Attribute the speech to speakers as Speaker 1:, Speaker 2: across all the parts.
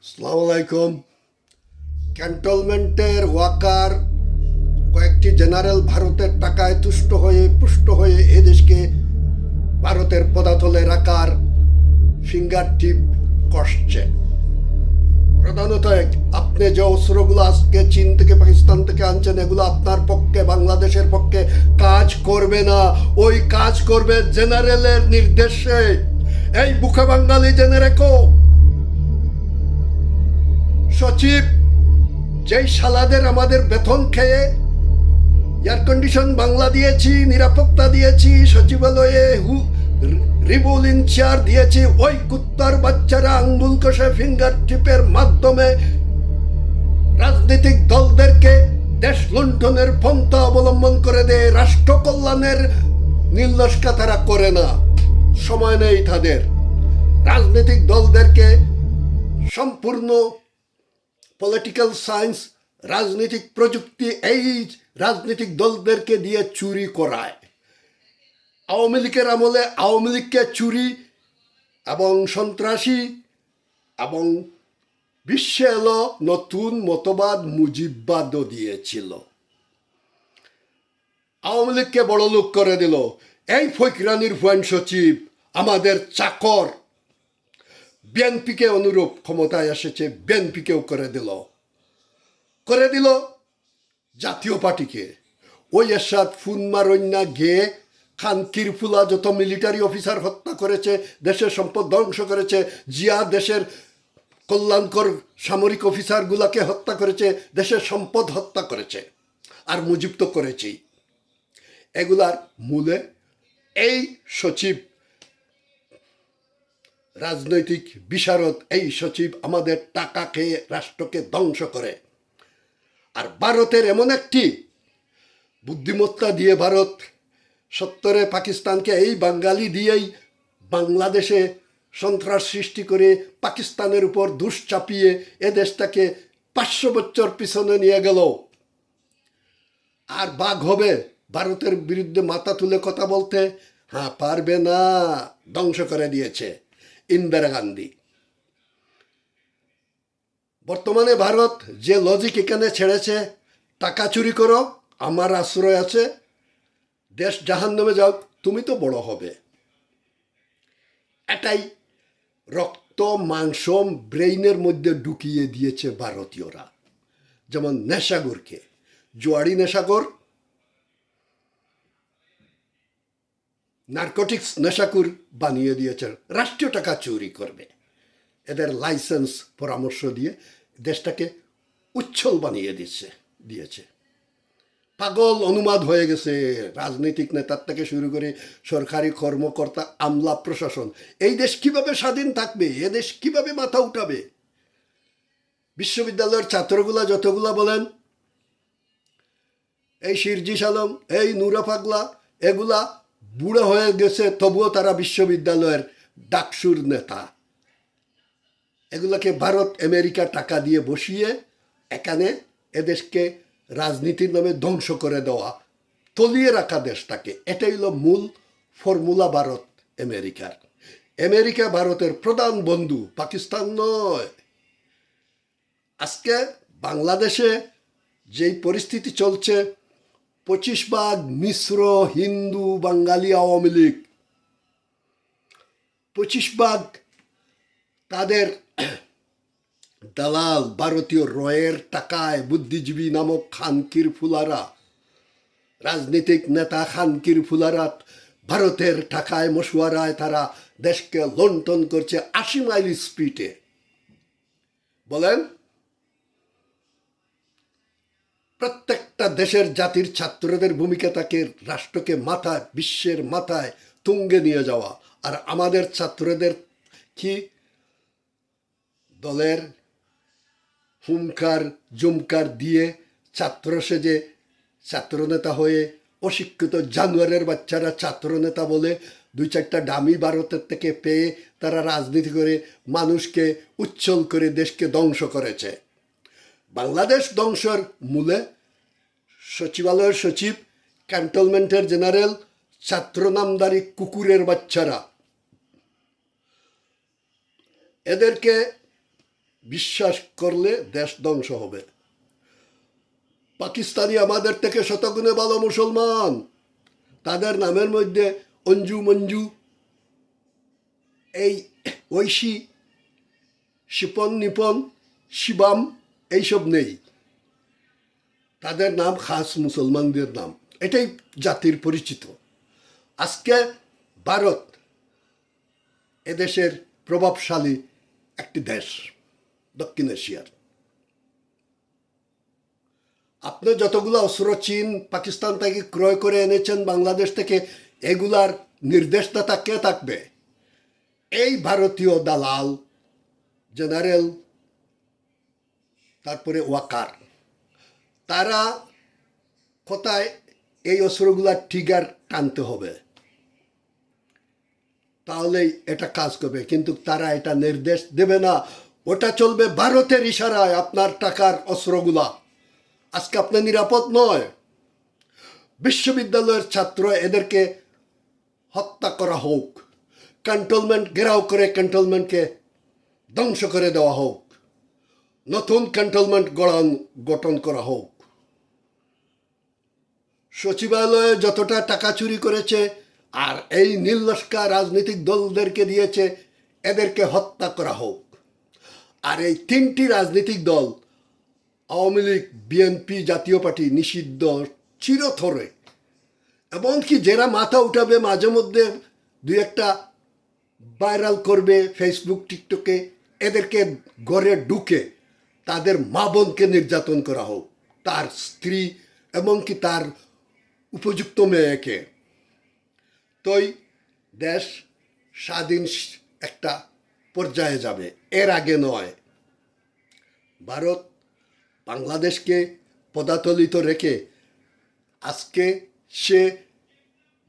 Speaker 1: আসসালামু আলাইকুম। ক্যান্টনমেন্টের ওয়াকার কয়েকটি জেনারেল ভারতের টাকায় তুষ্ট হয়ে পুষ্ট হয়ে এদেশকে ভারতের পদাতলে রাখার ফিঙ্গার টিপ কষছে। প্রধানত আপনি যে অস্ত্রগুলো আজকে চীন থেকে পাকিস্তান থেকে আনছেন, এগুলো আপনার পক্ষে বাংলাদেশের পক্ষে কাজ করবে না। ওই কাজ করবে জেনারেলের নির্দেশে। এই বুকে বাঙালি জেনে রেখো, সচিব যেই শালাদের আমাদের বেতন খেয়ে এয়ার কন্ডিশন বাংলা দিয়েছি, নিরাপত্তা দিয়েছি, সচিবালয়ে রিবুল ইনচার্জ দিয়েছি, ওই কুত্তার বাচ্চারা আঙ্গুল কষে ফিঙ্গার টিপের মাধ্যমে রাজনৈতিক দলদেরকে দেশ লুণ্ঠনের পন্থা অবলম্বন করে দেয়। রাষ্ট্র কল্যাণের নির্লস্কা তারা করে না, সময় নেই তাদের। রাজনৈতিক দলদেরকে সম্পূর্ণ পলিটিক্যাল সায়েন্স, রাজনৈতিক প্রযুক্তি এই রাজনৈতিক দলদেরকে দিয়ে চুরি করায়। আওয়ামী লীগের আমলে আওয়ামী লীগকে চুরি এবং সন্ত্রাসী এবং বিশ্বে এলো নতুন মতবাদ মুজিববাদও দিয়েছিল। আওয়ামী লীগকে বড় লোক করে দিল। এই ফৈকরানির ভুয়ান সচিব আমাদের চাকর, বিএনপিকে অনুরূপ ক্ষমতায় এসেছে, বিএনপিকেও করে দিল জাতীয় পার্টিকে। ওই এরশাদ ফুনমারন্যা গেয়ে খানকির ফুলা যত মিলিটারি অফিসার হত্যা করেছে, দেশের সম্পদ ধ্বংস করেছে, জিয়া দেশের কল্যাণকর সামরিক অফিসারগুলাকে হত্যা করেছে, দেশের সম্পদ হত্যা করেছে, আর মুজিব তো করেছেই। এগুলার মূলে এই সচিব, রাজনৈতিক বিশারদ এই সচিব আমাদের টাকা খেয়ে রাষ্ট্রকে ধ্বংস করে। আর ভারতের এমন একটি বুদ্ধিমত্তা দিয়ে ভারত 70-এ পাকিস্তানকে এই বাঙালি দিয়েই বাংলাদেশে সন্ত্রাস সৃষ্টি করে পাকিস্তানের উপর দুষ চাপিয়ে এ দেশটাকে 500 বছর পিছনে নিয়ে গেল। আর বাঘ হবে ভারতের বিরুদ্ধে মাথা তুলে কথা বলতে? হ্যাঁ, পারবে না। ধ্বংস করে দিয়েছে ইন্দিরা গান্ধী। বর্তমানে ভারত যে লজিক এখানে ছেড়েছে, টাকা চুরি করো, আমার আশ্রয় আছে, দেশ জাহান্নামে যাও, তুমি তো বড় হবে। এটাই রক্ত মাংস ব্রেইনের মধ্যে ঢুকিয়ে দিয়েছে ভারতীয়রা। যেমন নেশাগরকে, জুয়ারি নেশাগর, নার্কোটিক্স নেশাকুর বানিয়ে দিয়েছে, রাষ্ট্রীয় টাকা চুরি করবে। এদের লাইসেন্স পরামর্শ দিয়ে দেশটাকে উচ্ছল বানিয়ে দিয়েছে। পাগল অনুমাদ হয়ে গেছে রাজনৈতিক নেতার থেকে শুরু করে সরকারি কর্মকর্তা, আমলা, প্রশাসন। এই দেশ কিভাবে স্বাধীন থাকবে? এ দেশ কিভাবে মাথা উঠাবে? বিশ্ববিদ্যালয়ের ছাত্রগুলা যতগুলা বলেন, এই শিরজিস আলম, এই নুরা পাগলা, এগুলা বুড়ো হয়ে গেছে, তবুও তারা বিশ্ববিদ্যালয়ের ডাকসুর নেতা। এগুলোকে ভারত আমেরিকা টাকা দিয়ে বসিয়ে এখানে এদেশকে রাজনীতির নামে ধ্বংস করে দেওয়া, তলিয়ে রাখা দেশটাকে। এটাই হলো মূল ফর্মুলা ভারত আমেরিকার। আমেরিকা ভারতের প্রধান বন্ধু, পাকিস্তান নয়। আজকে বাংলাদেশে যেই পরিস্থিতি চলছে, 25 মিশ্র হিন্দু বাঙালি আওয়ামী লীগ, 25 তাদের দালাল ভারতীয় রয়ের টাকায় বুদ্ধিজীবী নামক খানকির ফুলারা, রাজনৈতিক নেতা খানকির ফুলারা ভারতের টাকায় মশুয়ারায় তারা দেশকে লুণ্ঠন করছে 80 মাইল স্পিডে। বলেন, প্রত্যেকটা দেশের জাতির ছাত্রদের ভূমিকা থাকে রাষ্ট্রকে মাথায়, বিশ্বের মাথায় তুঙ্গে নিয়ে যাওয়া। আর আমাদের ছাত্রদের কি দলের হুমকার জুমকার দিয়ে ছাত্র সেজে ছাত্রনেতা হয়ে অশিক্ষিত জানুয়ারের বাচ্চারা ছাত্রনেতা বলে 2-4টা ডামি ভারতের থেকে পেয়ে তারা রাজনীতি করে মানুষকে উচ্ছল করে দেশকে ধ্বংস করেছে। বাংলাদেশ ধ্বংসের মূলে সচিবালয়ের সচিব, ক্যান্টনমেন্টের জেনারেল, ছাত্র নামদারি কুকুরের বাচ্চারা। এদেরকে বিশ্বাস করলে দেশ ধ্বংস হবে। পাকিস্তানি আমাদের থেকে শতগুণে ভালো মুসলমান। তাদের নামের মধ্যে অঞ্জু মঞ্জু, এই ঐশী, শিপন নিপন, শিবাম এইসব নেই। তাদের নাম খাস মুসলমানদের নাম, এটাই জাতির পরিচিত। আজকে ভারত এদেশের প্রভাবশালী একটি দেশ দক্ষিণ এশিয়ার। আপনি যতগুলো অস্ত্র চীন পাকিস্তান থেকে ক্রয় করে এনেছেন বাংলাদেশ থেকে, এগুলার নির্দেশদাতা কে থাকবে? এই ভারতীয় দালাল, জেনারেল, তারপরে ওয়াকার। তারা কোথায় এই অস্ত্রগুলার ট্রিগার টানতে হবে, তাহলেই এটা কাজ করবে। কিন্তু তারা এটা নির্দেশ দেবে না, ওটা চলবে ভারতের ইশারায়। আপনার টাকার অস্ত্রগুলা আজকে আপনার নিরাপদ নয়। বিশ্ববিদ্যালয়ের ছাত্র, এদেরকে হত্যা করা হোক, ক্যান্টনমেন্ট ঘেরাও করে ক্যান্টনমেন্টকে ধ্বংস করে দেওয়া হোক, নতুন ক্যান্টনমেন্ট গঠন করা হোক। সচিবালয়ে যতটা টাকা চুরি করেছে আর এই নীললস্কা রাজনৈতিক দলদেরকে দিয়েছে, এদেরকে হত্যা করা হোক। আর এই তিনটি রাজনৈতিক দল, আওয়ামী লীগ, বিএনপি, জাতীয় পার্টি, নিষিদ্ধ চিরতরে। এমনকি যারা মাথা উঠাবে মাঝে মধ্যে দুই একটা ভাইরাল করবে ফেসবুক টিকটকে, এদেরকে ঘরে ঢুকে তাদের মা বোনকে নির্যাতন করা হোক, তার স্ত্রী এমনকি তার উপযুক্ত মেয়েকে। তোই দেশ স্বাধীন একটা পর্যায়ে যাবে, এর আগে নয়। ভারত বাংলাদেশকে পদাতলিত রেখে আজকে সে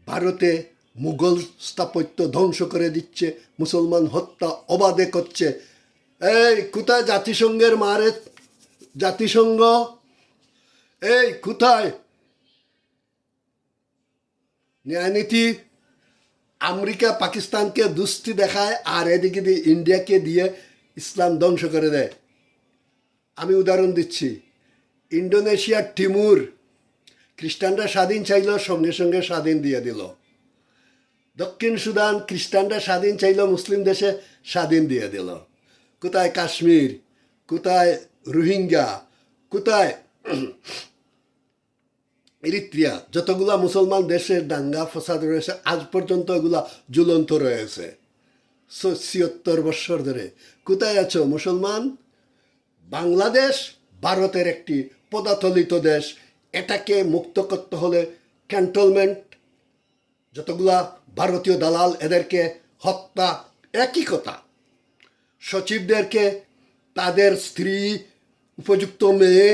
Speaker 1: ভারতে মুঘল স্থাপত্য ধ্বংস করে দিচ্ছে, মুসলমান হত্যা অবাধে করছে। এই কোথায় জাতিসংঘের মারে জাতিসংঘ? এই কোথায় ন্যায়নীতি? আমেরিকা পাকিস্তানকে দুস্তি দেখায় আর এদিকে দিয়ে ইন্ডিয়াকে দিয়ে ইসলাম ধ্বংস করে দেয়। আমি উদাহরণ দিচ্ছি, ইন্দোনেশিয়ার তিমুর খ্রিস্টানরা স্বাধীন চাইল, সঙ্গে সঙ্গে স্বাধীন দিয়ে দিল। দক্ষিণ সুদান খ্রিস্টানরা স্বাধীন চাইল, মুসলিম দেশে স্বাধীন দিয়ে দিল। কোথায় কাশ্মীর, কোথায় রোহিঙ্গা, কোথায় এরিত্রিয়া, যতগুলা মুসলমান দেশের দাঙ্গা ফসাদ রয়েছে আজ পর্যন্ত এগুলা ঝুলন্ত রয়েছে ৭৬ বৎসর ধরে। কোথায় আছো মুসলমান? বাংলাদেশ ভারতের একটি পদাতলিত দেশ, এটাকে মুক্ত করতে হলে ক্যান্টনমেন্ট, যতগুলা ভারতীয় দালাল, এদেরকে হত্যা, একই কথা। সচিবদেরকে, তাদের স্ত্রী, উপযুক্ত মেয়ে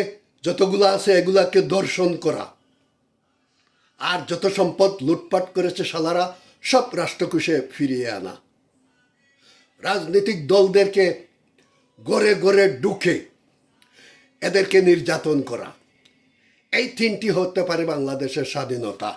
Speaker 1: যতগুলো আছে এগুলাকে দর্শন করা, আর যত সম্পদ লুটপাট করেছে শালারা সব রাষ্ট্রকোষে ফিরিয়ে আনা। রাজনৈতিক দলদেরকে গড়ে গড়ে ঢুকে এদেরকে নির্যাতন করা। এই তিনটি হতে পারে বাংলাদেশের স্বাধীনতা।